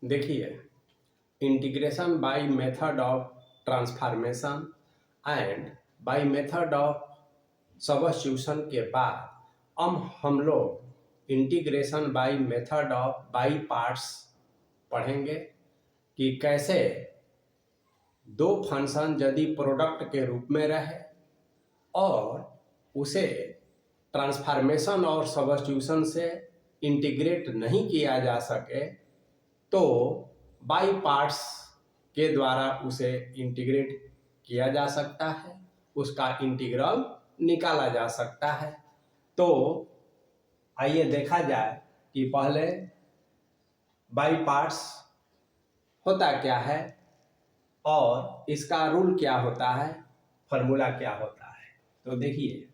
देखिए, integration by method of transformation and by method of substitution के बाद अब हम लोग integration by method of by parts पढ़ेंगे कि कैसे दो फंक्शन यदि प्रोडक्ट के रूप में रहे और उसे ट्रांसफॉर्मेशन और सबस्टिट्यूशन से इंटीग्रेट नहीं किया जा सके तो बाय पार्ट्स के द्वारा उसे इंटीग्रेट किया जा सकता है, उसका इंटीग्रल निकाला जा सकता है। तो आइए देखा जाए कि पहले बाय पार्ट्स होता क्या है और इसका रूल क्या होता है, फॉर्मूला क्या होता है। तो देखिए,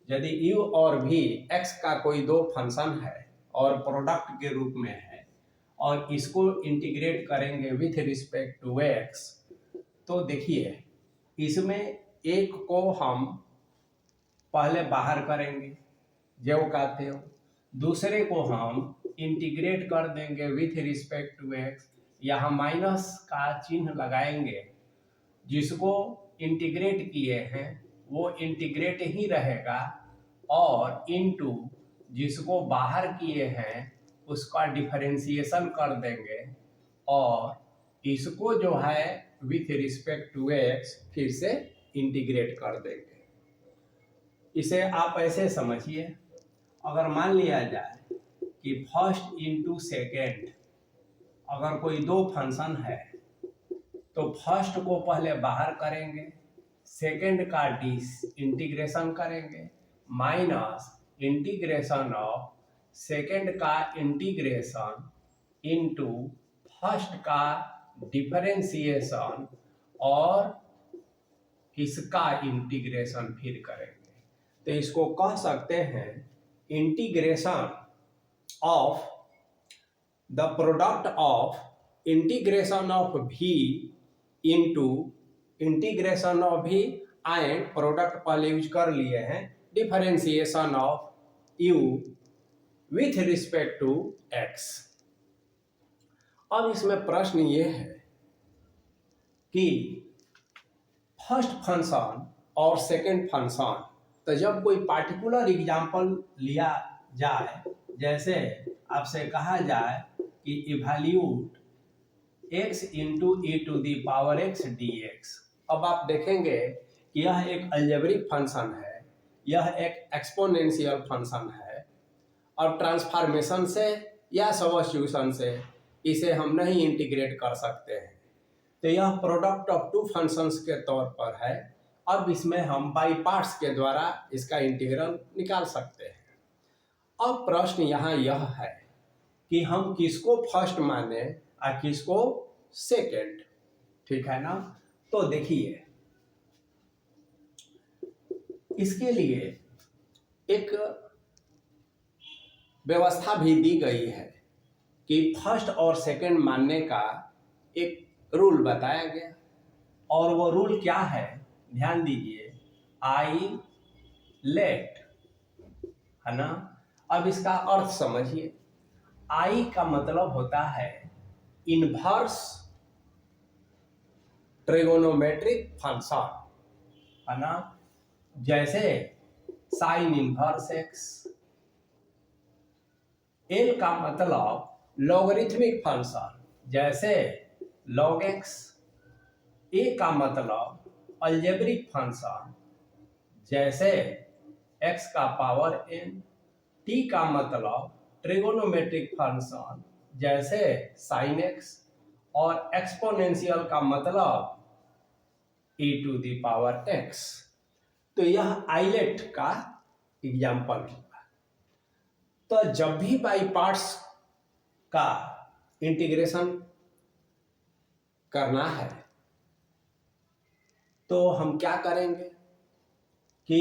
यदि u और v x का कोई दो फंक्शन है और प्रोडक्ट के रूप में है और इसको इंटीग्रेट करेंगे विथ रिस्पेक्ट टू x, तो देखिए इसमें एक को हम पहले बाहर करेंगे जो कहते हो, दूसरे को हम इंटीग्रेट कर देंगे विथ रिस्पेक्ट टू x। यहाँ माइनस का चिन्ह लगाएंगे, जिसको इंटीग्रेट किए हैं वो इंटीग्रेट ही रहेगा और इनटू जिसको बाहर किए हैं उसका डिफरेंशिएशन कर देंगे और इसको जो है विथ रिस्पेक्ट टू x फिर से इंटीग्रेट कर देंगे। इसे आप ऐसे समझिए, अगर मान लिया जाए कि फर्स्ट इंटू सेकेंड अगर कोई दो फंक्शन है तो फर्स्ट को पहले बाहर करेंगे, सेकेंड का इंटीग्रेशन करेंगे माइनस इंटीग्रेशन ऑफ सेकेंड का इंटीग्रेशन इनटू फर्स्ट का डिफरेंशिएशन और इसका इंटीग्रेशन फिर करेंगे। तो इसको कह सकते हैं integration of the product of integration of v into integration of v and product पहले यूज कर लिए हैं differentiation of u with respect to x। अब इसमें प्रश्न ये है कि फर्स्ट फंक्शन और सेकेंड फंक्शन, तो जब कोई पार्टिकुलर एग्जाम्पल लिया जाए, जैसे आपसे कहा जाए कि evaluate x into e to the power x dx, अब आप देखेंगे कि यह एक अलजेब्रिक फंक्शन है, यह एक एक्सपोनेंशियल फंक्शन है और ट्रांसफॉर्मेशन से या सबस्टिट्यूशन से इसे हम नहीं इंटीग्रेट कर सकते हैं। तो यह प्रोडक्ट ऑफ टू फंक्शंस के तौर पर है। अब इसमें हम बाय पार्ट्स के द्वारा इसका इंटीग्रल निकाल सकते हैं। अब प्रश्न यहाँ यह है कि हम किसको फर्स्ट माने और किसको सेकेंड, ठीक है ना। तो देखिए, इसके लिए एक व्यवस्था भी दी गई है कि फर्स्ट और सेकेंड मानने का एक रूल बताया गया, और वो रूल क्या है, ध्यान दीजिए, आई लेट, है ना। अब इसका अर्थ समझिए, आई का मतलब होता है इनवर्स ट्रिगोनोमेट्रिक फंक्शन, है ना, जैसे साइन इनवर्स एक्स। एल का मतलब लॉगरिथमिक फंक्शन, जैसे लॉग एक्स। ए का मतलब अलजेब्रिक फंक्शन, जैसे एक्स का पावर एन। टी का मतलब ट्रिगोनोमेट्रिक फंक्शन, जैसे साइन एक्स। और एक्सपोनेंशियल का मतलब e to the power x। तो यह आइलेट का एग्जाम्पल होगा। तो जब भी बाय पार्ट्स का इंटीग्रेशन करना है तो हम क्या करेंगे कि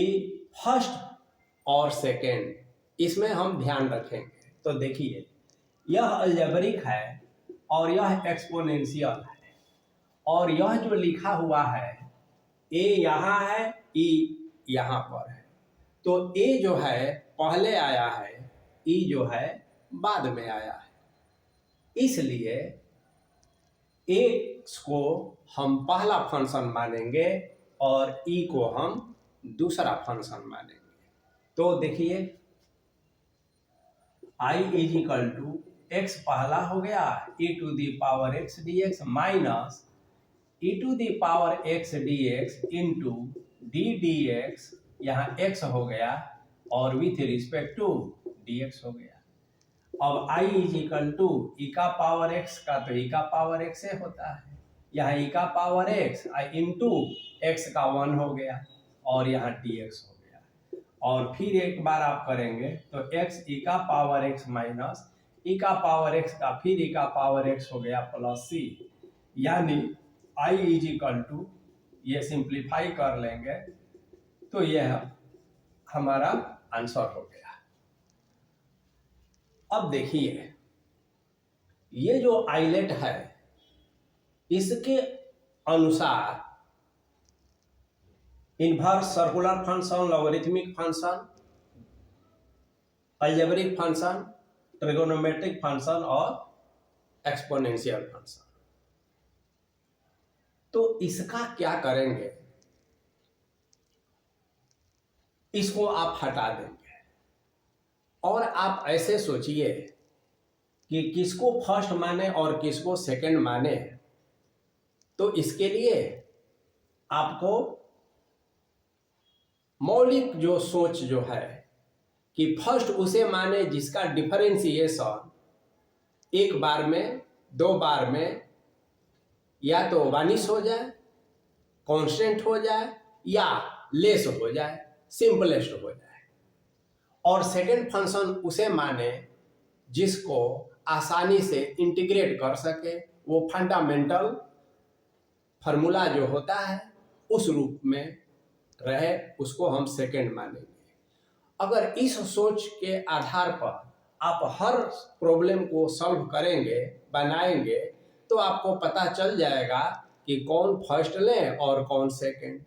फर्स्ट और सेकेंड इसमें हम ध्यान रखेंगे। तो देखिए, यह अलजेब्रिक है और यह एक्सपोनेंशियल है, और यह जो लिखा हुआ है a यहाँ है, e यहाँ पर है, तो a जो है पहले आया है, e जो है बाद में आया है। इसलिए एक्स को हम पहला फंक्शन मानेंगे और ई को हम दूसरा फंक्शन मानेंगे। तो देखिए i is equal to x पहला हो गया e to the power x dx minus e to the power x dx into d d x, यहाँ x हो गया और विथ रिस्पेक्ट टू dx हो गया। अब i इज इक्वल टू ई का पावर x का तो ई का पावर x से होता है, यहाँ ई का पावर x इंटू एक्स का 1 हो गया और यहाँ dx हो गया। और फिर एक बार आप करेंगे तो x ई का पावर x माइनस ई का पावर x का फिर ई का पावर x हो गया प्लस c, यानी i इज इक्वल टू, ये सिंप्लीफाई कर लेंगे तो यह हमारा आंसर हो गया। अब देखिए ये जो आइलेट है इसके अनुसार inverse circular function, logarithmic function, algebraic function, trigonometric function और एक्सपोनेंशियल फंक्शन, तो इसका क्या करेंगे, इसको आप हटा देंगे और आप ऐसे सोचिए कि किसको फर्स्ट माने और किसको सेकंड माने। तो इसके लिए आपको मौलिक जो सोच जो है कि फर्स्ट उसे माने जिसका डिफरेंशिएशन एक बार में, दो बार में या तो वानिश हो जाए, कांस्टेंट हो जाए या लेस हो जाए, सिंपलेस्ट हो जाए। और सेकंड फंक्शन उसे माने जिसको आसानी से इंटीग्रेट कर सके, वो फंडामेंटल फार्मूला जो होता है उस रूप में रहे, उसको हम सेकंड मानेंगे। अगर इस सोच के आधार पर आप हर प्रॉब्लम को सॉल्व करेंगे, बनाएंगे, तो आपको पता चल जाएगा कि कौन फर्स्ट लें और कौन सेकंड।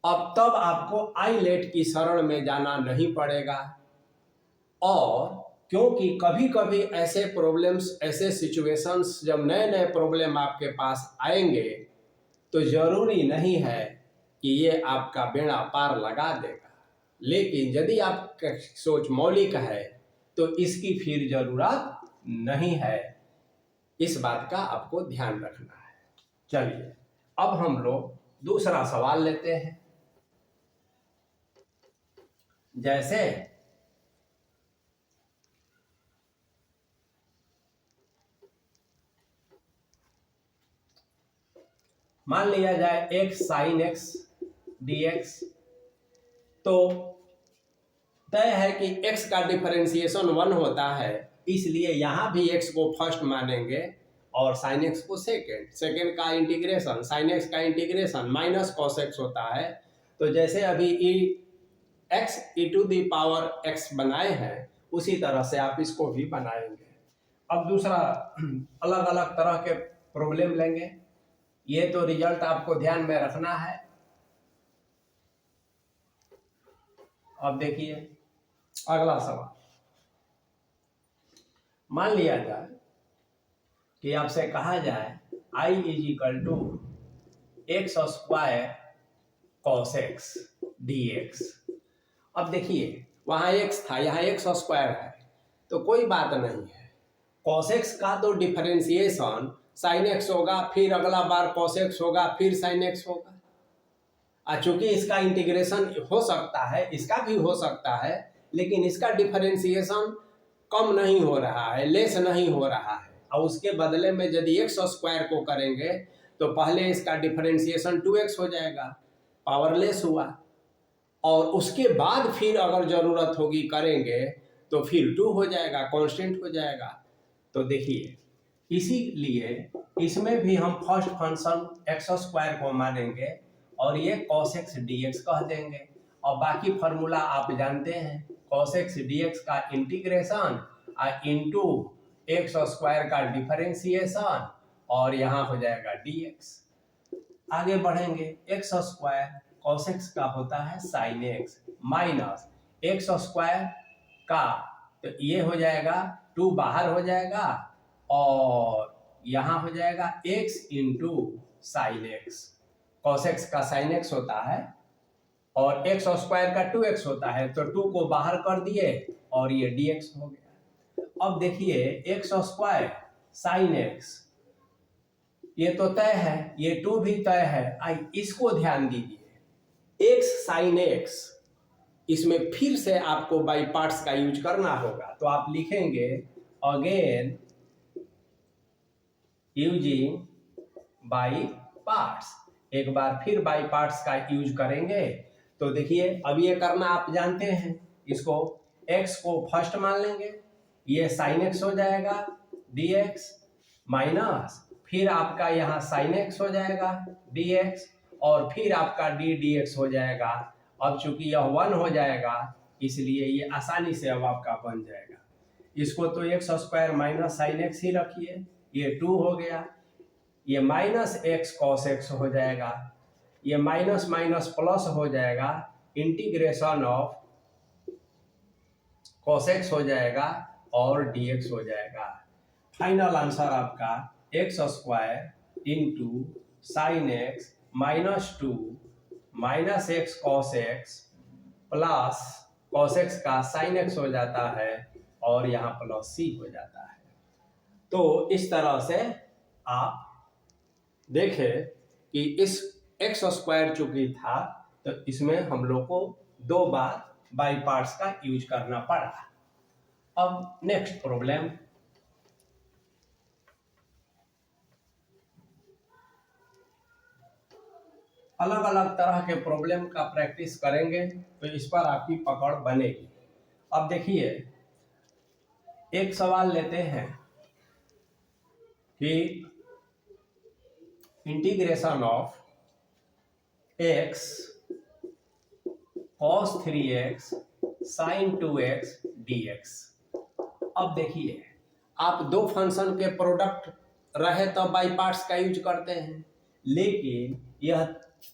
अब तब आपको आइलेट की शरण में जाना नहीं पड़ेगा। और क्योंकि कभी कभी ऐसे प्रॉब्लम्स, ऐसे सिचुएशंस, जब नए नए प्रॉब्लम आपके पास आएंगे तो जरूरी नहीं है कि ये आपका बेड़ा पार लगा देगा, लेकिन यदि आपका सोच मौलिक है तो इसकी फिर जरूरत नहीं है। इस बात का आपको ध्यान रखना है। चलिए अब हम लोग दूसरा सवाल लेते हैं। जैसे मान लिया जाए x sin x dx, तो तय है कि x का डिफरेंशिएशन 1 होता है, इसलिए यहां भी x को फर्स्ट मानेंगे और sin x को सेकंड। सेकंड का इंटीग्रेशन, sin x का इंटीग्रेशन माइनस cos x होता है। तो जैसे अभी x e to the power x बनाए हैं, उसी तरह से आप इसको भी बनाएंगे। अब दूसरा अलग अलग तरह के प्रॉब्लम लेंगे, ये तो रिजल्ट आपको ध्यान में रखना है। अब देखिए अगला सवाल, मान लिया जाए कि आपसे कहा जाए i is equal to x square cos x dx। अब देखिए वहां x था, यहाँ एक्स स्क्वायर है, तो कोई बात नहीं है। कॉस एक्स का तो डिफरेंशिएशन साइन एक्स होगा, फिर अगला बार कॉस एक्स होगा, फिर साइन एक्स होगा। चूंकि इसका इंटीग्रेशन हो सकता है, इसका भी हो सकता है, लेकिन इसका डिफरेंशिएशन कम नहीं हो रहा है, लेस नहीं हो रहा है। और उसके बदले में यदि एक्स स्क्वायर को करेंगे तो पहले इसका डिफरेंशिएशन 2x हो जाएगा, पावरलेस हुआ, और उसके बाद फिर अगर जरूरत होगी करेंगे तो फिर 2 हो जाएगा, कांस्टेंट हो जाएगा। तो देखिए इसीलिए इसमें भी हम फर्स्ट फंक्शन एक्स स्क्वायर को मानेंगे और ये cos x dx कह देंगे। और बाकी फार्मूला आप जानते हैं, cos x dx का इंटीग्रेशन इंटू एक्स स्क्वायर का डिफरेंशिएशन और यहाँ हो जाएगा dx। आगे बढ़ेंगे, एक्स स्क्वायर cos x का होता है sin x minus x square का, तो ये हो जाएगा 2 बाहर हो जाएगा और यहाँ हो जाएगा x into sine x. Cos x का साइन एक्स होता है और एक्स स्क्वायर का 2x होता है, तो 2 को बाहर कर दिए और ये dx हो गया। अब देखिए एक्स स्क्वायर साइन एक्स ये तो तय है, ये 2 भी तय है। आई इसको ध्यान दीजिए, x साइन एक्स, इसमें फिर से आपको बाई पार्ट्स का यूज करना होगा। तो आप लिखेंगे अगेन यूजिंग बाई पार्ट्स, एक बार फिर बाई पार्ट्स का यूज करेंगे। तो देखिए अब ये करना आप जानते हैं, इसको x को फर्स्ट मान लेंगे, ये साइन एक्स हो जाएगा dx माइनस फिर आपका यहाँ साइन एक्स हो जाएगा dx और फिर आपका dx हो जाएगा। अब चूंकि यह 1 हो जाएगा इसलिए ये आसानी से अब आपका बन जाएगा। इसको तो x square minus sine x ही रखिए, ये 2 हो गया, ये माइनस एक्स कॉस एक्स हो जाएगा, ये माइनस माइनस प्लस हो जाएगा, इंटीग्रेशन ऑफ कॉस एक्स हो जाएगा और dx हो जाएगा। फाइनल आंसर आपका x square into sine x minus 2 minus x cos x plus cos x का साइन एक्स हो जाता है और यहाँ प्लस c हो जाता है। तो इस तरह से आप देखें कि इस एक्स स्क्वायर चूंकि था तो इसमें हम लोग को 2 बार बाई पार्ट्स का यूज करना पड़ा। अब नेक्स्ट प्रॉब्लम, अलग अलग तरह के प्रॉब्लम का प्रैक्टिस करेंगे तो इस पर आपकी पकड़ बनेगी। अब देखिए एक सवाल लेते हैं कि integration of x cos 3x sin 2x dx। अब देखिए आप 2 फंक्शन के प्रोडक्ट रहे तो बाई पार्ट्स का यूज करते हैं, लेकिन यह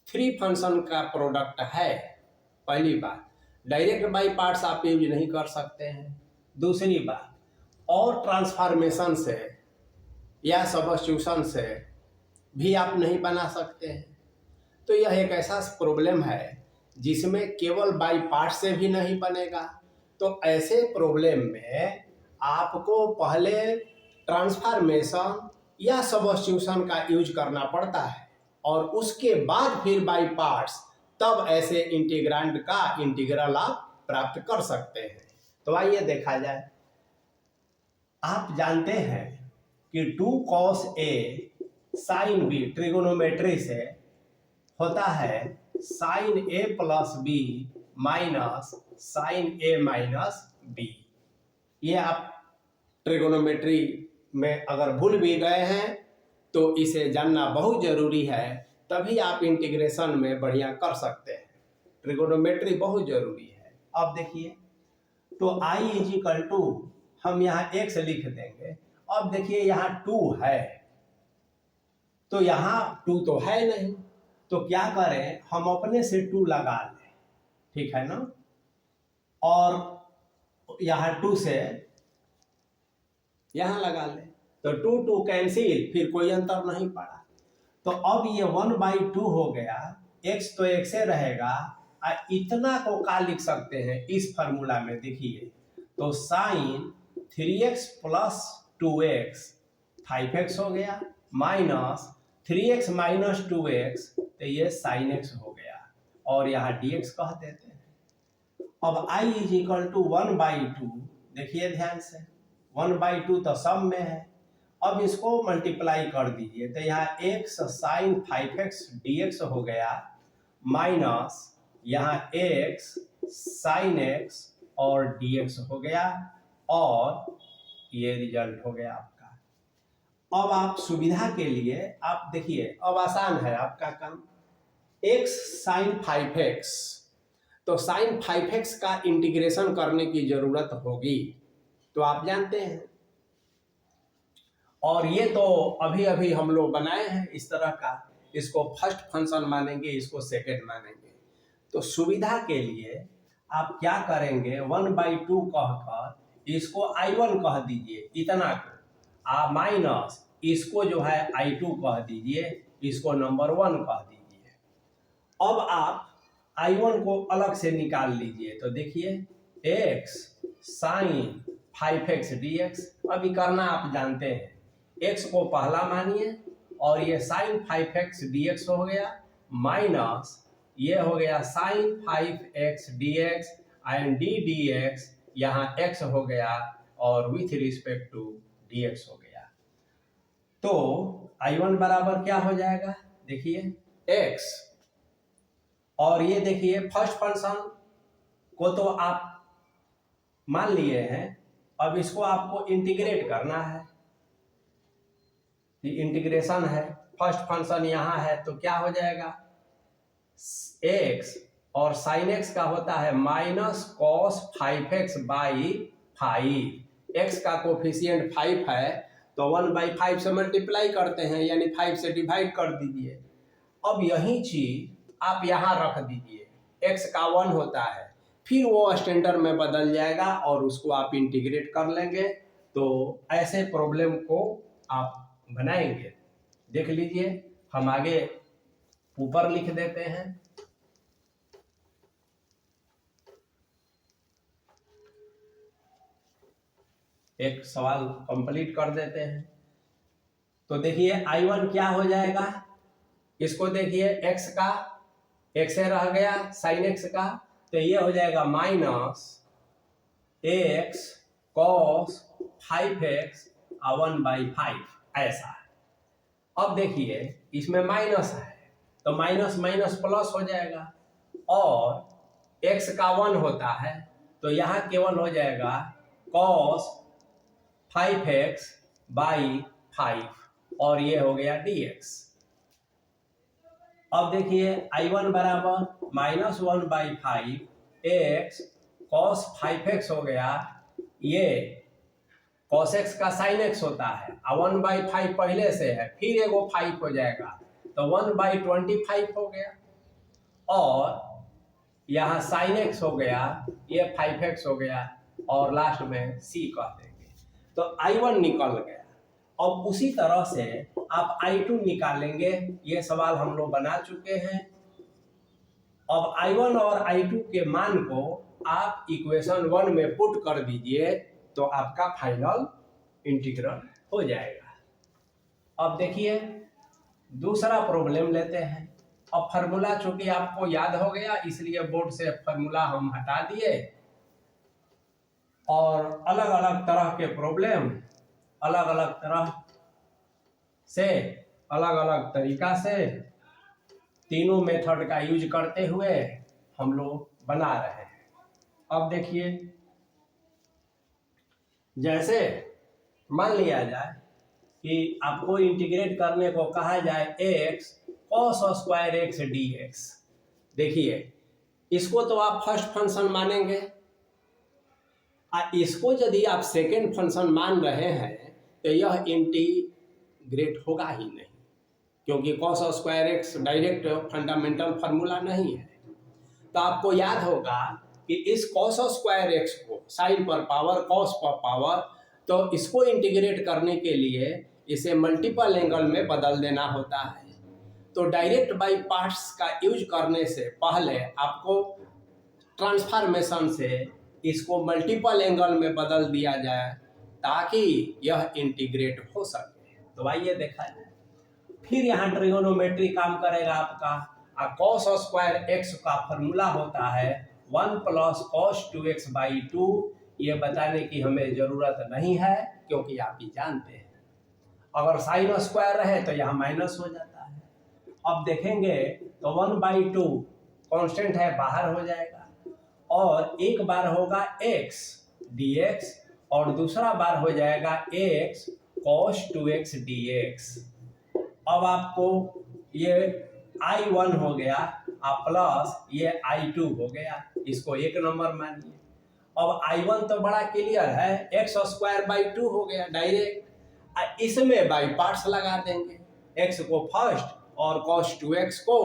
3 फंक्शन का प्रोडक्ट है। पहली बात, डायरेक्ट बाई पार्ट्स आप यूज नहीं कर सकते हैं। दूसरी बात, और ट्रांसफॉर्मेशन से या सब्स्टिट्यूशन से भी आप नहीं बना सकते हैं। तो यह एक ऐसा प्रॉब्लम है जिसमें केवल बाई पार्ट से भी नहीं बनेगा। तो ऐसे प्रॉब्लम में आपको पहले ट्रांसफॉर्मेशन या सब्स्टिट्यूशन का यूज करना पड़ता है और उसके बाद फिर बाई पार्ट्स, तब ऐसे इंटीग्रांड का इंटीग्रल आप प्राप्त कर सकते हैं। तो आइए देखा जाए। आप जानते हैं कि 2 cos A sin B trigonometry से होता है sin A plus B minus sin A minus B. ये आप ट्रिगोनोमेट्री में अगर भूल भी गए हैं तो इसे जानना बहुत जरूरी है, तभी आप इंटीग्रेशन में बढ़िया कर सकते हैं। ट्रिगोनोमेट्री बहुत जरूरी है। अब देखिए, तो i इज इक्वल टू, हम यहाँ x लिख देंगे। अब देखिए यहाँ 2 है तो यहाँ 2 तो है नहीं, तो क्या करें, हम अपने से 2 लगा लें, ठीक है ना। और यहाँ 2 से यहाँ लगा लें तो 2 2 कैंसिल, फिर कोई अंतर नहीं पड़ा। तो अब ये 1/2 हो गया, x तो x से रहेगा। इतना को क्या लिख सकते हैं इस फार्मूला में, देखिए तो sign 3x plus 2x 5x हो गया माइनस 3x माइनस 2x, तो ये साइन x हो गया और यहाँ dx कह देते हैं। अब i इज इक्वल टू 1/2, देखिए ध्यान से 1/2 तो सब में है। अब इसको मल्टीप्लाई कर दीजिए तो यहाँ x साइन 5x dx हो गया माइनस यहाँ x साइन x और dx हो गया और ये रिजल्ट हो गया आपका। अब आप सुविधा के लिए आप देखिए, अब आसान है आपका काम। x साइन 5x, तो साइन 5x का इंटीग्रेशन करने की जरूरत होगी, तो आप जानते हैं। और ये तो अभी अभी हम लोग बनाए हैं इस तरह का, इसको फर्स्ट फंक्शन मानेंगे, इसको सेकंड मानेंगे। तो सुविधा के लिए आप क्या करेंगे, 1/2 कहकर इसको I1 कह दीजिए, इतना को माइनस इसको जो है I2 कह दीजिए, इसको नंबर 1 कह दीजिए। अब आप I1 को अलग से निकाल लीजिए, तो देखिए x साइन 5x dx, अभी करना आप जानते हैं, x को पहला मानिए और ये साइन 5x dx हो गया, माइनस ये हो गया sine 5x dx and d dx, यहाँ x हो गया और विथ रिस्पेक्ट टू dx हो गया। तो I1 बराबर क्या हो जाएगा, देखिए x, और ये देखिए फर्स्ट फंक्शन को तो आप मान लिए हैं, अब इसको आपको इंटीग्रेट करना है, ये इंटीग्रेशन है, फर्स्ट फंक्शन यहाँ है तो क्या हो जाएगा x, और साइन x का होता है minus cos 5x by 5, x का कोफिशिएंट 5 है तो 1/5 से मल्टीप्लाई करते हैं, यानी 5 से डिवाइड कर दीजिए। अब यही चीज आप यहाँ रख दीजिए, x का 1 होता है, फिर वो स्टैंडर्ड में बदल जाएगा और उसको आप इंटीग्रेट कर लेंगे। तो ऐसे प्रॉब्लम को आप बनाएंगे, देख लीजिए, हम आगे ऊपर लिख देते हैं। एक सवाल कंप्लीट कर देते हैं। तो देखिए I1 क्या हो जाएगा, इसको देखिए x का x रह गया साइन x का, तो ये हो जाएगा माइनस x cos 5x 1/5, ऐसा है। अब देखिए इसमें माइनस है तो माइनस माइनस प्लस हो जाएगा, और x का 1 होता है तो यहाँ केवल हो जाएगा cos 5x बाई 5, और ये हो गया dx। अब देखिए I1 बराबर माइनस 1/5 x cos 5x हो गया, ये cos x का sin x होता है, 1/5 पहले से है, फिर एगो 5 हो जाएगा तो 1/25 हो गया, और यहाँ sin x हो गया, ये 5x हो गया, और लास्ट में c कह देंगे। तो I1 निकल गया। अब उसी तरह से आप I2 निकालेंगे, ये सवाल हम लोग बना चुके हैं। अब I1 और I2 के मान को आप इक्वेशन 1 में पुट कर दीजिए तो आपका फाइनल इंटीग्रल हो जाएगा। अब देखिए दूसरा प्रॉब्लम लेते हैं। अब फार्मूला चूंकि आपको याद हो गया इसलिए बोर्ड से फार्मूला हम हटा दिए, और अलग अलग तरह के प्रॉब्लम अलग अलग तरह से अलग अलग तरीका से तीनों मेथड का यूज करते हुए हम लोग बना रहे हैं। अब देखिए, जैसे मान लिया जाए कि आपको इंटीग्रेट करने को कहा जाए x cos square x dx। देखिए इसको तो आप फर्स्ट फंक्शन मानेंगे, इसको यदि आप सेकेंड फंक्शन मान रहे हैं तो यह इंटीग्रेट होगा ही नहीं, क्योंकि cos square x direct fundamental formula नहीं है। तो आपको याद होगा कि इस cos स्क्वायर x को साइन पर पावर cos पर पावर, तो इसको इंटीग्रेट करने के लिए इसे मल्टीपल एंगल में बदल देना होता है। तो डायरेक्ट बाय पार्ट्स का यूज करने से पहले आपको ट्रांसफॉर्मेशन से इसको मल्टीपल एंगल में बदल दिया जाए ताकि यह इंटीग्रेट हो सके। तो आइए देखा जाए। फिर यहाँ ट्रिगोनोमेट्री काम करेगा आपका। cos स्क्वायर x का फॉर्मूला होता है 1 + cos 2x/2। ये बताने की हमें जरूरत नहीं है क्योंकि आप ही जानते हैं। अगर साइन स्क्वायर रहे तो यहाँ माइनस हो जाता है। अब देखेंगे तो 1/2 कांस्टेंट है, बाहर हो जाएगा, और एक बार होगा x dx और दूसरा बार हो जाएगा x cos 2x dx। अब आपको ये I1 हो गया प्लस ये I2 हो गया, इसको एक नंबर मानिए। अब I1 तो बड़ा क्लियर है, x²/2 हो गया डायरेक्ट, इसमें बाई पार्ट्स लगा देंगे, x को फर्स्ट और cos 2x को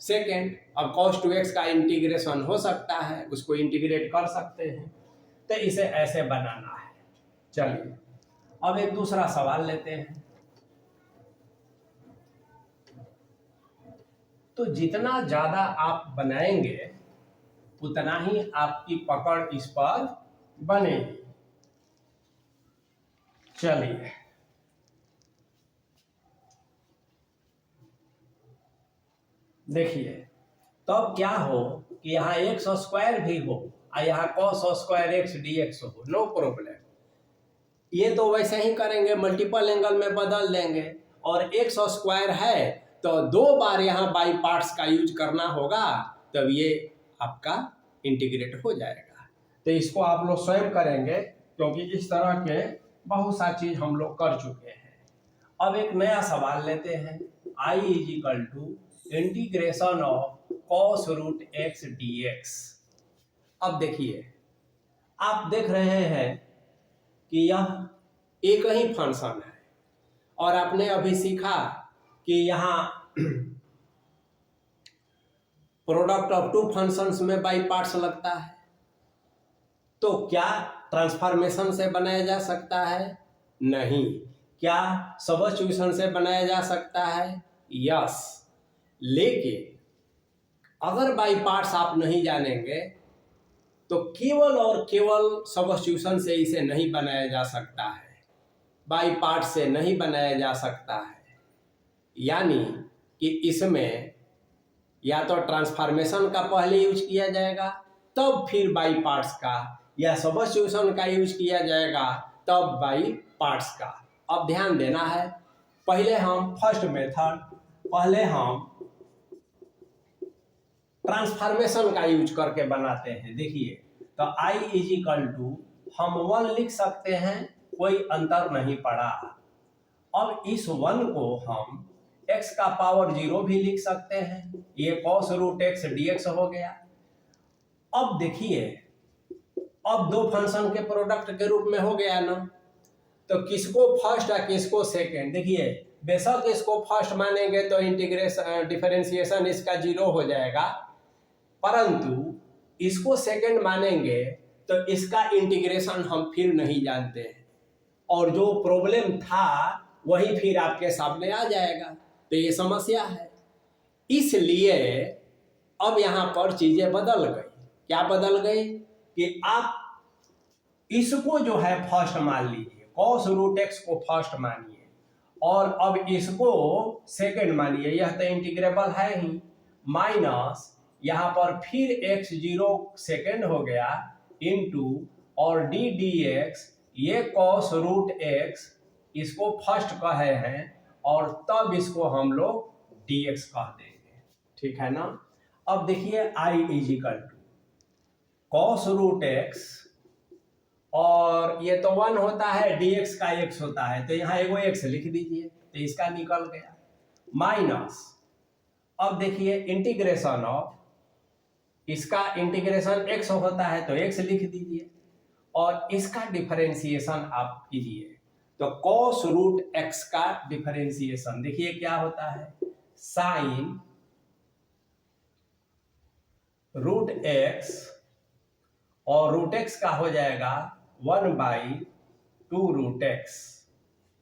सेकेंड। अब cos 2x का इंटीग्रेशन हो सकता है, उसको इंटीग्रेट कर सकते हैं, तो इसे ऐसे बनाना है। चलिए अब एक दूसरा सवाल लेते हैं। तो जितना ज़्यादा आप बनाएंगे उतना ही आपकी पकड़ इस पर बनेगी। चलिए देखिए, तब क्या हो कि यहाँ एक्स स्क्वायर भी हो और यहाँ कॉस स्क्वायर एक्स dx हो, नो प्रॉब्लम। ये तो वैसे ही करेंगे, मल्टीपल एंगल में बदल देंगे। और एक्स स्क्वायर है तो 2 बार यहाँ बाई पार्ट्स का यूज करना होगा, तब ये आपका इंटीग्रेट हो जाएगा। तो इसको आप लोग स्वयं करेंगे, क्योंकि इस तरह के बहुत सा चीज हम लोग कर चुके हैं। अब एक नया सवाल लेते हैं, I is equal to integration of cos root x dx। अब देखिए, आप देख रहे हैं कि यह एक ही फंक्शन है और आपने अभी सीखा कि यहाँ प्रोडक्ट ऑफ 2 फंक्शंस में बाई पार्ट्स लगता है। तो क्या ट्रांसफॉर्मेशन से बनाया जा सकता है? नहीं। क्या सब्स्टिट्यूशन से बनाया जा सकता है? यस। लेकिन अगर बाई पार्ट्स आप नहीं जानेंगे तो केवल और केवल सब्स्टिट्यूशन से इसे नहीं बनाया जा सकता है, बाई पार्ट से नहीं बनाया जा सकता है। यानी कि इसमें या तो ट्रांसफॉर्मेशन का पहले यूज किया जाएगा तब फिर बाई पार्ट्स का, या सब्स्टिट्यूशन का यूज किया जाएगा तब बाई पार्ट्स का। अब ध्यान देना है, पहले हम ट्रांसफॉर्मेशन का यूज करके बनाते हैं। देखिए, तो I इज इक्वल टू हम 1 लिख सकते हैं, कोई अंतर नहीं पड़ा। अब इस 1 को हम x का पावर 0 भी लिख सकते हैं, ये कॉस रूट एक्स dx हो गया। अब देखिए, अब 2 फंक्शन के प्रोडक्ट के रूप में हो गया ना, तो किसको फर्स्ट या किसको सेकंड? देखिए, बेशक इसको फर्स्ट मानेंगे तो इंटीग्रेशन डिफरेंशिएशन इसका 0 हो जाएगा, परंतु इसको सेकंड मानेंगे तो इसका इंटीग्रेशन हम फिर नहीं जानते हैं, और जो प्रॉब्लम था वही फिर आपके सामने आ जाएगा। तो ये समस्या है। इसलिए अब यहाँ पर चीजें बदल गई। क्या बदल गई कि आप इसको जो है फर्स्ट मान लीजिए, कॉस रूट एक्स को फर्स्ट मानिए, और अब इसको सेकंड मानिए, यह तो इंटीग्रेबल है ही, माइनस यहाँ पर फिर एक्स 0 सेकंड हो गया इनटू और डी डी एक्स, ये कॉस रूट एक्स इसको फर्स्ट कहे हैं और तब इसको हम लोग dx कह देंगे। ठीक है ना? अब देखिए, I is equal to cos root x, और ये तो 1 होता है, dx का x होता है, तो यहाँ एगो x लिख दीजिए, तो इसका निकल गया, माइनस। अब देखिए, इंटीग्रेशन ऑफ, इसका इंटीग्रेशन x होता है तो x लिख दीजिए, और इसका डिफरेंशिएशन आप कीजिए, तो कॉस रूट एक्स का डिफरेंशिएशन देखिए क्या होता है, साइन रूट एक्स, और रूट एक्स का हो जाएगा 1/2 रूट एक्स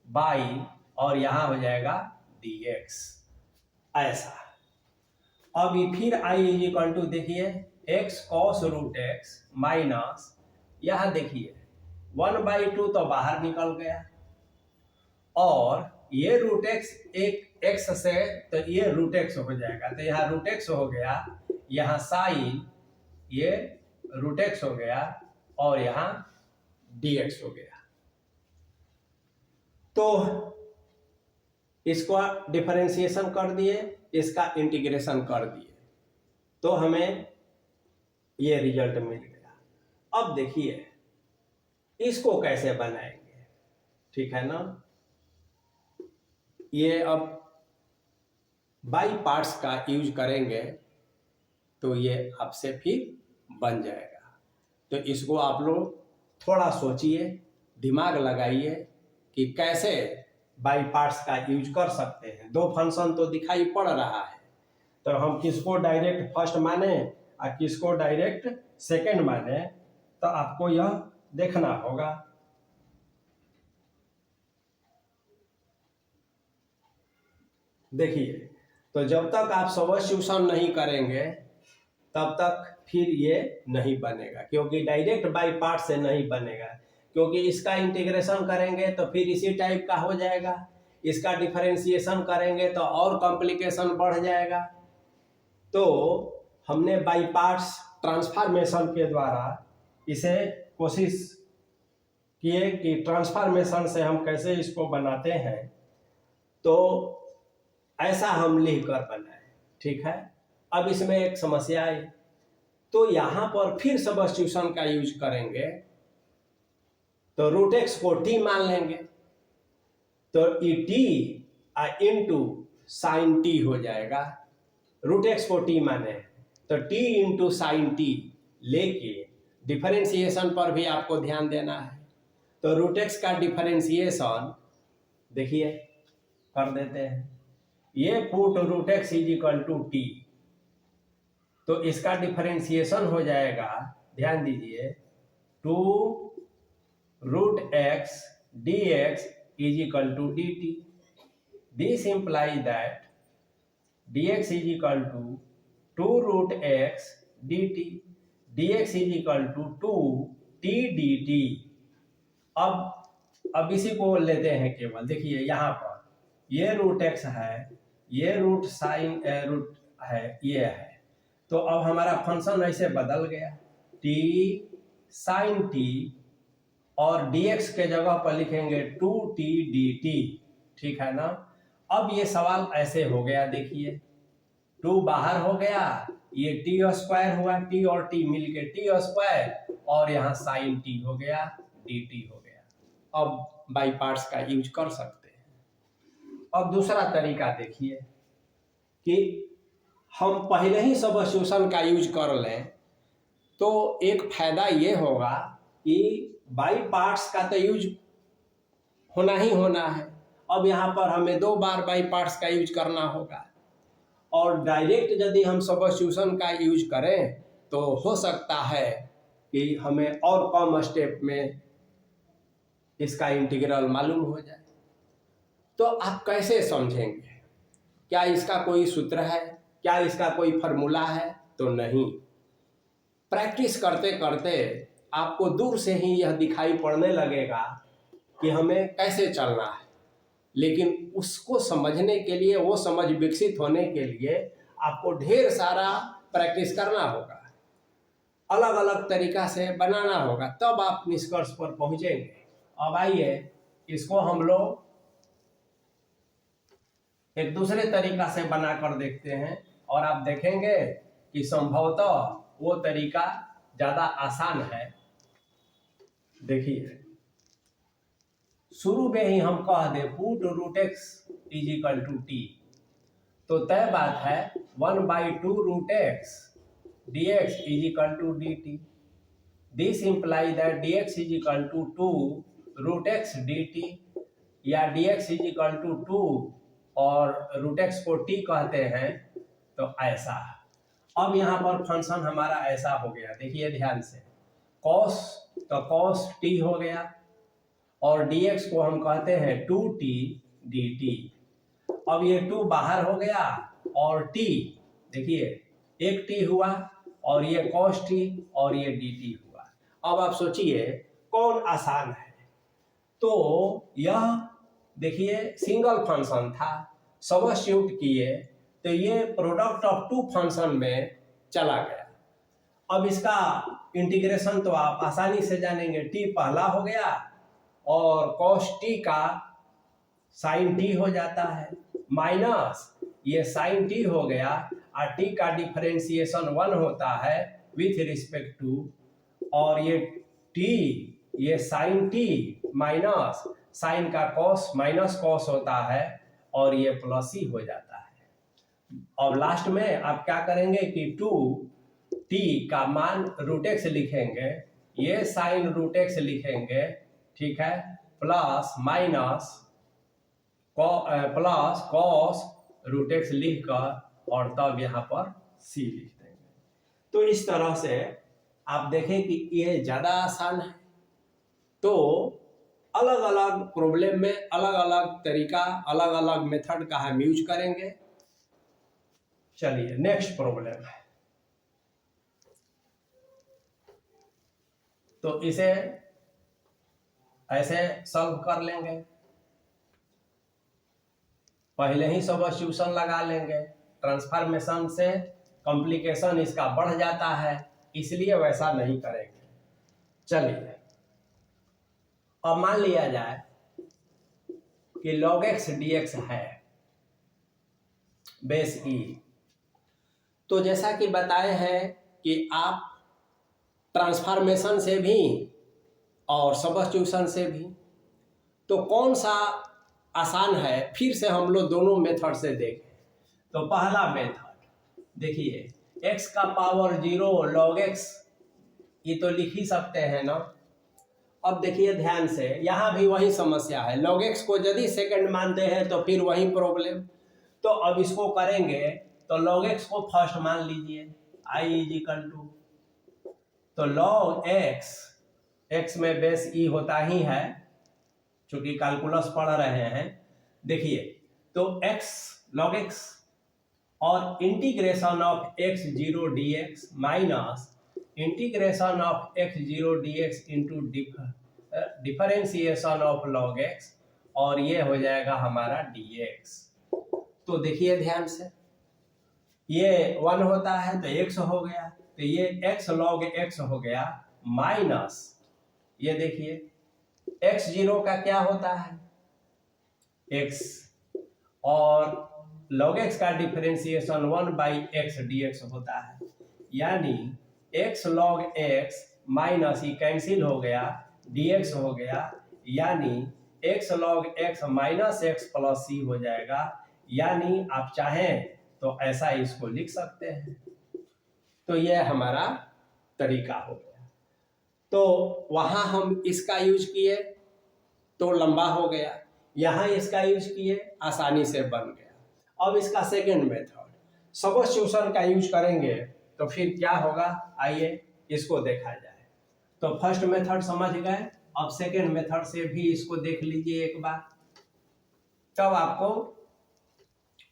बाई, और यहां हो जाएगा dx, ऐसा। अब ये फिर I इज इक्वल टू, देखिए, x cos root x minus, यहां देखिए 1/2 तो बाहर निकल गया, और ये रूट एक्स एक एक्स से, तो ये रूट एक्स हो जाएगा, तो यहाँ रूट एक्स हो गया, यहाँ साइन ये रूट एक्स हो गया, और यहाँ dx हो गया। तो इसको डिफरेंशिएशन कर दिए, इसका इंटीग्रेशन कर दिए, तो हमें ये रिजल्ट मिल गया। अब देखिए, इसको कैसे बनाएंगे? ठीक है ना? ये अब बाई पार्ट्स का यूज करेंगे तो ये आपसे फिर बन जाएगा। तो इसको आप लोग थोड़ा सोचिए, दिमाग लगाइए कि कैसे बाई पार्ट्स का यूज कर सकते हैं। 2 फंक्शन तो दिखाई पड़ रहा है, तो हम किसको डायरेक्ट फर्स्ट माने और किसको डायरेक्ट सेकंड माने, तो आपको यह देखना होगा। देखिए, तो जब तक आप सब्स्टिट्यूशन नहीं करेंगे तब तक फिर ये नहीं बनेगा, क्योंकि डायरेक्ट बाई पार्ट से नहीं बनेगा, क्योंकि इसका इंटीग्रेशन करेंगे तो फिर इसी टाइप का हो जाएगा, इसका डिफरेंशिएशन करेंगे तो और कॉम्प्लिकेशन बढ़ जाएगा। तो हमने बाई पार्ट्स ट्रांसफॉर्मेशन के द्वारा इसे कोशिश किए कि ट्रांसफॉर्मेशन से हम कैसे इसको बनाते हैं, तो ऐसा हम लिख कर बनाए। ठीक है, अब इसमें एक समस्या आई, तो यहाँ पर फिर सब्स्टिट्यूशन का यूज करेंगे तो रूट एक्स को टी मान लेंगे, तो E T into sine T हो जाएगा। रूट एक्स को टी माने तो टी इंटू साइन टी लेके डिफरेंशिएशन पर भी आपको ध्यान देना है। तो रूट एक्स का डिफरेंशिएशन देखिए कर देते हैं, ये put root x is equal to t, तो इसका डिफरेंशिएशन हो जाएगा, ध्यान दीजिए, two root x d x is equal to d t. This imply that d x is equal to two root x d t, d x is equal to two t d t. अब इसी को लेते हैं केवल, देखिए यहाँ पर ये रूट एक्स है, ये रूट साइन रूट है, ये है, तो अब हमारा फंक्शन ऐसे बदल गया, टी साइन टी और dx के जगह पर लिखेंगे 2t dt। ठीक है ना। अब ये सवाल ऐसे हो गया, देखिए 2 बाहर हो गया, ये टी स्क्वायर हुआ, टी और टी मिलके टी स्क्वायर, और यहाँ साइन टी हो गया, dt हो गया। अब बाई पार्ट्स का यूज कर सकते हैं। अब दूसरा तरीका देखिए कि हम पहले ही सब्स्टिट्यूशन का यूज कर लें तो एक फायदा ये होगा कि बाई पार्ट्स का तो यूज होना ही होना है। अब यहाँ पर हमें 2 बार बाई पार्ट्स का यूज करना होगा, और डायरेक्ट यदि हम सब्स्टिट्यूशन का यूज करें तो हो सकता है कि हमें और कम स्टेप में इसका इंटीग्रल मालूम हो जाए। तो आप कैसे समझेंगे? क्या इसका कोई सूत्र है? क्या इसका कोई फार्मूला है? तो नहीं। प्रैक्टिस करते करते आपको दूर से ही यह दिखाई पड़ने लगेगा कि हमें कैसे चलना है, लेकिन उसको समझने के लिए, वो समझ विकसित होने के लिए आपको ढेर सारा प्रैक्टिस करना होगा, अलग अलग तरीका से बनाना होगा, तब आप निष्कर्ष पर पहुंचेंगे। अब आइए इसको हम लोग एक दूसरे तरीका से बनाकर देखते हैं, और आप देखेंगे कि संभवतः वो तरीका ज़्यादा आसान है। देखिए शुरू में ही हम कह दे put root x is equal to t, तो तय बात है 1/2 root x d x is equal to d t. This imply that d x is equal to 2 root x d t, या d x is equal to 2 और root x को T कहते हैं, तो ऐसा। अब यहाँ पर फंक्शन हमारा ऐसा हो गया, देखिए ध्यान से, कॉस तो कॉस टी हो गया, और dx को हम कहते हैं 2t dt। अब ये 2 बाहर हो गया, और t देखिए एक t हुआ, और ये cos t और ये dt हुआ। अब आप सोचिए कौन आसान है? तो यह देखिए सिंगल फंक्शन था, सब्स्टिट्यूट किए तो ये प्रोडक्ट ऑफ 2 फंक्शन में चला गया। अब इसका इंटीग्रेशन तो आप आसानी से जानेंगे, t पहला हो गया और cos t का sin t हो जाता है, माइनस ये sin t हो गया, और t का डिफरेंशिएशन 1 होता है विथ रिस्पेक्ट टू, और ये t ये sin t माइनस sin का cos माइनस cos होता है, और ये प्लस ही हो जाता है। और लास्ट में आप क्या करेंगे कि 2t का मान रूट एक्स लिखेंगे, ये साइन रूट एक्स लिखेंगे, ठीक है, plus minus plus cos root x लिखकर, और तब यहाँ पर c लिख देंगे। तो इस तरह से आप देखें कि ये ज़्यादा आसान है। तो अलग अलग प्रॉब्लम में अलग अलग तरीका, अलग अलग मेथड का हम यूज करेंगे। चलिए नेक्स्ट प्रॉब्लम है, तो इसे ऐसे सॉल्व कर लेंगे, पहले ही सब्स्टिट्यूशन लगा लेंगे, ट्रांसफॉर्मेशन से कॉम्प्लिकेशन इसका बढ़ जाता है, इसलिए वैसा नहीं करेंगे। चलिए अब मान लिया जाए कि log x dx है बेस ई, तो जैसा कि बताए हैं कि आप ट्रांसफॉर्मेशन से भी और सब्स्टिट्यूशन से भी, तो कौन सा आसान है, फिर से हम लोग दोनों मेथड से देखें। तो पहला मेथड देखिए, x का पावर 0 log x, ये तो लिख ही सकते हैं ना। अब देखिए ध्यान से, यहाँ भी वही समस्या है, log x को यदि सेकंड मानते हैं तो फिर वही प्रॉब्लम। तो अब इसको करेंगे तो log x को फर्स्ट मान लीजिए, i इज इक्वल टू, तो log x में बेस ई होता ही है, चूंकि कैलकुलस पढ़ रहे हैं। देखिए तो x log x और integration of x0 dx minus integration of x0 dx into differentiation of log x, और ये हो जाएगा हमारा dx। तो देखिए ध्यान से, ये 1 होता है तो x हो गया, तो ये x log x हो गया, माइनस ये देखिए x0 का क्या होता है x, और log x का डिफरेंशिएशन 1/x dx होता है, यानी x log x माइनस ही कैंसिल हो गया, dx हो गया, यानी x log x minus x plus c हो जाएगा। यानी आप चाहें तो ऐसा इसको लिख सकते हैं। तो यह हमारा तरीका हो गया। तो वहां हम इसका यूज किए तो लंबा हो गया, यहाँ इसका यूज किए आसानी से बन गया। अब इसका सेकेंड मेथड सब्स्टिट्यूशन का यूज करेंगे तो फिर क्या होगा, आइए इसको देखा जाए। तो फर्स्ट मेथड समझ गए, अब सेकेंड मेथड से भी इसको देख लीजिए एक बार, तब आपको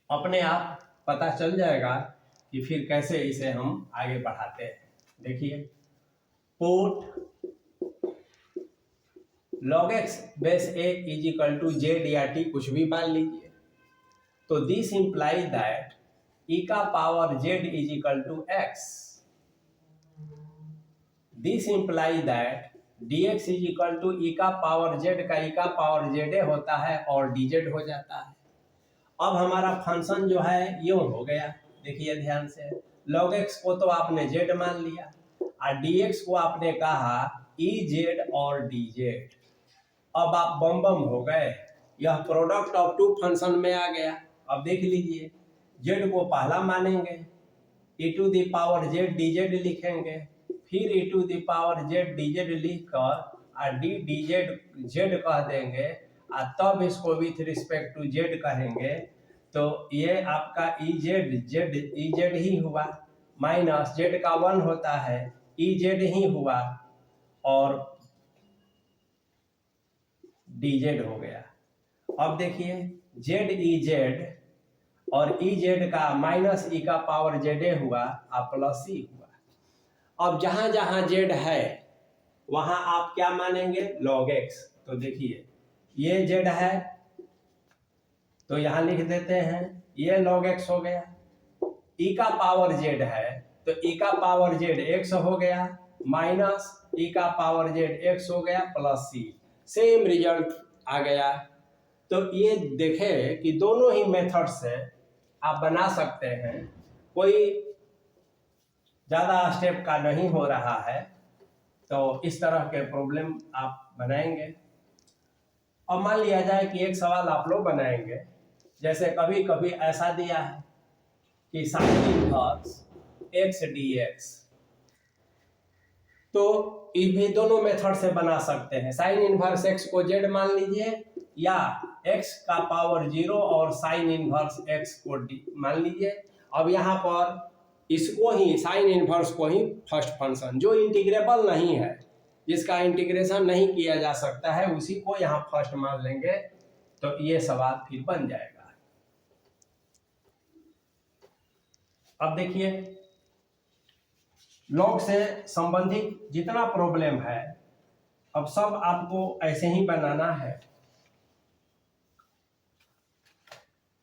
अपने आप पता चल जाएगा कि फिर कैसे इसे हम आगे बढ़ाते हैं। देखिए, put log x base a is equal to z या टी, कुछ भी मान लीजिए, तो दिस इंप्लाइज दैट e का power z is equal to x, this implies that dx is equal to e का पावर z का e का पावर z होता है और dz हो जाता है। अब हमारा फंक्शन जो है यूं हो गया, देखिए ध्यान से, log x को तो आपने z मान लिया और dx को आपने कहा ez और dz। अब आप बम बम हो गए, यह प्रोडक्ट ऑफ टू फंक्शन में आ गया। अब देख लीजिए, z को पहला मानेंगे, e to the power z dz लिखेंगे, फिर e to the power z dz लिखकर और d dz z कह देंगे, और तब इसको विथ रिस्पेक्ट टू z कहेंगे। तो ये आपका ez ही हुआ, माइनस z का 1 होता है, ez ही हुआ और dz हो गया। अब देखिए z और ez का माइनस e का पावर z हुआ और प्लस c हुआ। अब जहां जहां z है वहां आप क्या मानेंगे, log x। तो देखिए ये z है तो यहां लिख देते हैं, ये log x हो गया, e का पावर z है तो e का पावर z x हो गया, माइनस e का पावर z x हो गया प्लस c, सेम रिजल्ट आ गया। तो ये देखें कि दोनों ही मेथड से आप बना सकते हैं, कोई ज़्यादा स्टेप का नहीं हो रहा है। तो इस तरह के प्रॉब्लम आप बनाएंगे। अब मान लिया जाए कि एक सवाल आप लोग बनाएंगे, जैसे कभी कभी ऐसा दिया है कि साइन इनवर्स x dx, तो ये भी दोनों मेथड से बना सकते हैं। साइन इनवर्स x को z मान लीजिए, या x का पावर 0 और साइन इनवर्स x को मान लीजिए। अब यहाँ पर इसको ही, साइन इनवर्स को ही फर्स्ट फंक्शन जो इंटीग्रेबल नहीं है, जिसका इंटीग्रेशन नहीं किया जा सकता है, उसी को यहाँ फर्स्ट मान लेंगे। तो ये सवाल फिर बन जाएगा। अब देखिए लॉग से संबंधित जितना प्रॉब्लम है अब सब आपको ऐसे ही बनाना है।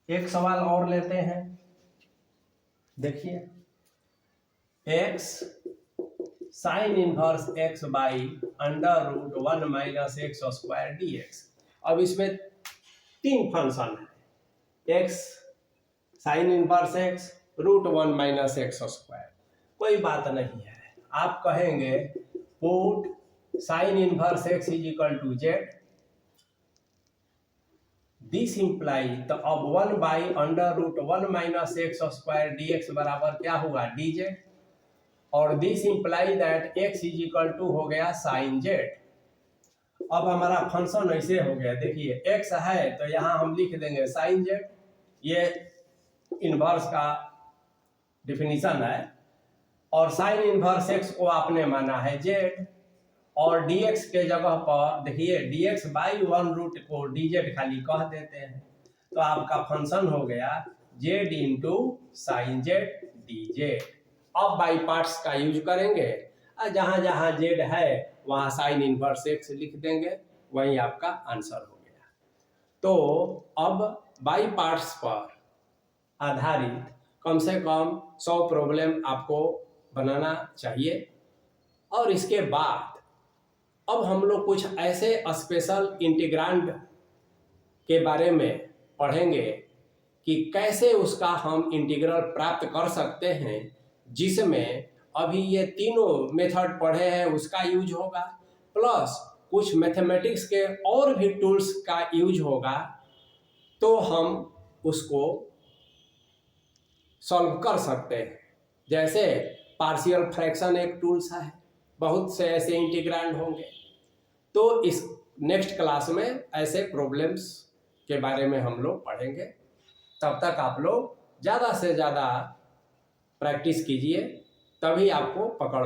एक सवाल और लेते हैं, देखिए x sine inverse x by under root 1 minus x square d x. अब इसमें तीन फंक्शन है, x sine inverse x root 1 minus x square. कोई बात नहीं है, आप कहेंगे put sine inverse x is equal to z, this imply तो अब 1 by under root 1 minus x square d x बराबर क्या हुआ डी जेड, और this imply that x is equal to हो गया साइन जेड। अब हमारा फंक्शन ऐसे हो गया, देखिए x है तो यहाँ हम लिख देंगे साइन जेड, ये इनवर्स का डिफिनीशन है, और साइन इनवर्स x को आपने माना है जेड, और dx के जगह पर देखिए dx बाई 1 रूट को dz खाली कह देते हैं, तो आपका फंक्शन हो गया z into sine Z dz। अब बाई पार्ट्स का यूज करेंगे, जहां जहां z है वहां साइन इनवर्स x लिख देंगे, वही आपका आंसर हो गया। तो अब बाई पार्ट्स पर आधारित कम से कम 100 प्रॉब्लम आपको बनाना चाहिए। और इसके बाद अब हम लोग कुछ ऐसे स्पेशल इंटीग्रांड के बारे में पढ़ेंगे कि कैसे उसका हम इंटीग्रल प्राप्त कर सकते हैं, जिसमें अभी ये तीनों मेथड पढ़े हैं उसका यूज होगा, प्लस कुछ मैथमेटिक्स के और भी टूल्स का यूज होगा, तो हम उसको सॉल्व कर सकते हैं। जैसे पार्शियल फ्रैक्शन एक टूल्स है, बहुत से ऐसे इंटीग्रांड होंगे। तो इस नेक्स्ट क्लास में ऐसे प्रॉब्लम्स के बारे में हम लोग पढ़ेंगे। तब तक आप लोग ज़्यादा से ज़्यादा प्रैक्टिस कीजिए, तभी आपको पकड़